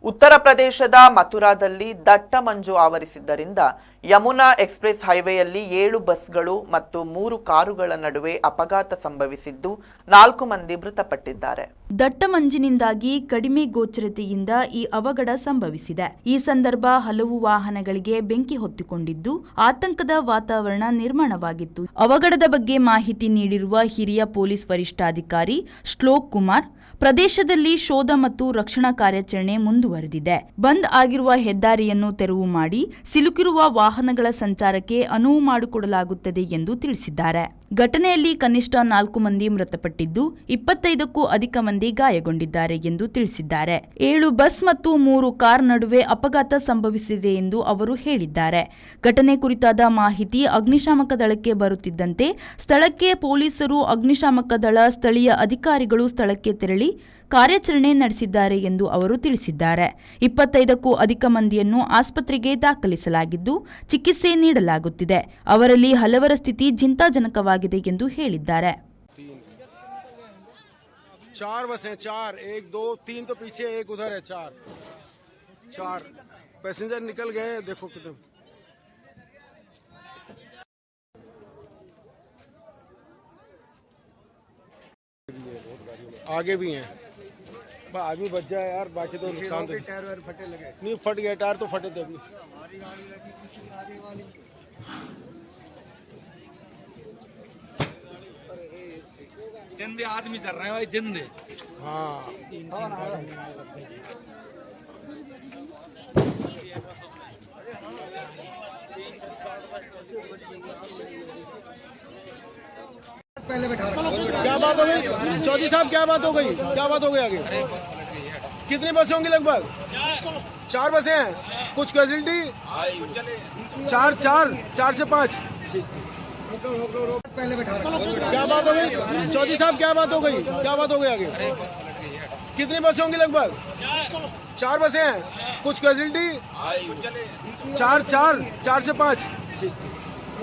ಉತ್ತರ ಪ್ರದೇಶದ ಮಥುರಾದಲ್ಲಿ ದಟ್ಟ ಮಂಜು ಆವರಿಸಿದ್ದರಿಂದ ಯಮುನಾ ಎಕ್ಸ್‌ಪ್ರೆಸ್ ಹೈವೇಯಲ್ಲಿ 7 ಬಸ್ಗಳು ಮತ್ತು 3 ಕಾರುಗಳ ನಡುವೆ ಅಪಘಾತ ಸಂಭವಿಸಿದ್ದು 4 ಮಂದಿ ಮೃತಪಟ್ಟಿದ್ದಾರೆ. ದಟ್ಟ ಮಂಜಿನಿಂದಾಗಿ ಕಡಿಮೆ ಗೋಚರತೆಯಿಂದ ಈ ಅವಘಡ ಸಂಭವಿಸಿದೆ. ಈ ಸಂದರ್ಭ ಹಲವು ವಾಹನಗಳಿಗೆ ಬೆಂಕಿ ಹೊತ್ತಿಕೊಂಡಿದ್ದು ಆತಂಕದ ವಾತಾವರಣ ನಿರ್ಮಾಣವಾಗಿತ್ತು. ಅವಘಡದ ಬಗ್ಗೆ ಮಾಹಿತಿ ನೀಡಿರುವ ಹಿರಿಯ ಪೊಲೀಸ್ ವರಿಷ್ಠಾಧಿಕಾರಿ ಶ್ಲೋಕ್ ಕುಮಾರ್, ಪ್ರದೇಶದಲ್ಲಿ ಶೋಧ ಮತ್ತು ರಕ್ಷಣಾ ಕಾರ್ಯಾಚರಣೆ ಮುಂದುವರೆದಿದೆ. ಬಂದ್ ಆಗಿರುವ ಹೆದ್ದಾರಿಯನ್ನು ತೆರವು ಮಾಡಿ ಸಿಲುಕಿರುವ ವಾಹನಗಳ ಸಂಚಾರಕ್ಕೆ ಅನುವು ಮಾಡಿಕೊಡಲಾಗುತ್ತದೆ ಎಂದು ತಿಳಿಸಿದ್ದಾರೆ. ಘಟನೆಯಲ್ಲಿ ಕನಿಷ್ಠ 4 ಮಂದಿ ಮೃತಪಟ್ಟಿದ್ದು 25ಕ್ಕೂ ಅಧಿಕ ಮಂದಿ ಗಾಯಗೊಂಡಿದ್ದಾರೆ ಎಂದು ತಿಳಿಸಿದ್ದಾರೆ. 7 ಬಸ್ ಮತ್ತು 3 ಕಾರ್ ನಡುವೆ ಅಪಘಾತ ಸಂಭವಿಸಿದೆ ಎಂದು ಅವರು ಹೇಳಿದ್ದಾರೆ. ಘಟನೆ ಕುರಿತಾದ ಮಾಹಿತಿ ಅಗ್ನಿಶಾಮಕ ದಳಕ್ಕೆ ಬರುತ್ತಿದ್ದಂತೆ ಸ್ಥಳಕ್ಕೆ ಪೊಲೀಸರು, ಅಗ್ನಿಶಾಮಕ ದಳ, ಸ್ಥಳೀಯ ಅಧಿಕಾರಿಗಳು ಸ್ಥಳಕ್ಕೆ ತೆರಳಿ ಕಾರ್ಯಾಚರಣೆ ನಡೆಸಿದ್ದಾರೆ ಎಂದು ಅವರು ತಿಳಿಸಿದ್ದಾರೆ. 25ಕ್ಕೂ ಅಧಿಕ ಮಂದಿಯನ್ನು ಆಸ್ಪತ್ರೆಗೆ ದಾಖಲಿಸಲಾಗಿದ್ದು ಚಿಕಿತ್ಸೆ ನೀಡಲಾಗುತ್ತಿದೆ. ಅವರಲ್ಲಿ ಹಲವರ ಸ್ಥಿತಿ ಚಿಂತಾಜನಕವಾಗಿದೆ ಎಂದು ಹೇಳಿದ್ದಾರೆ. 4 बसें, 4, 1, 2, 3 तो पीछे, एक उधर है, 4 पैसेंजर निकल गए. देखो कितने आगे भी हैं. आदमी बच जाए यार, बाकी तो नुकसान तो टायर फटे लगे. नहीं फट गए टायर, तो फटे थे अभी. जिंदे आदमी चल रहे हैं भाई, जिंदे. हाँ पहले बैठा. क्या बात हो गई चौधरी साहब, क्या बात हो गई आगे? कितनी बसें होंगी? लगभग 4 बसें हैं. कुछ कैजुअल्टी? 4 से 5. पहले बैठा. क्या बात हो गई चौधरी साहब, क्या बात हो गई आगे? कितनी बसें होंगी? लगभग 4 बसें हैं. कुछ कैजुअल्टी? 4 से 5.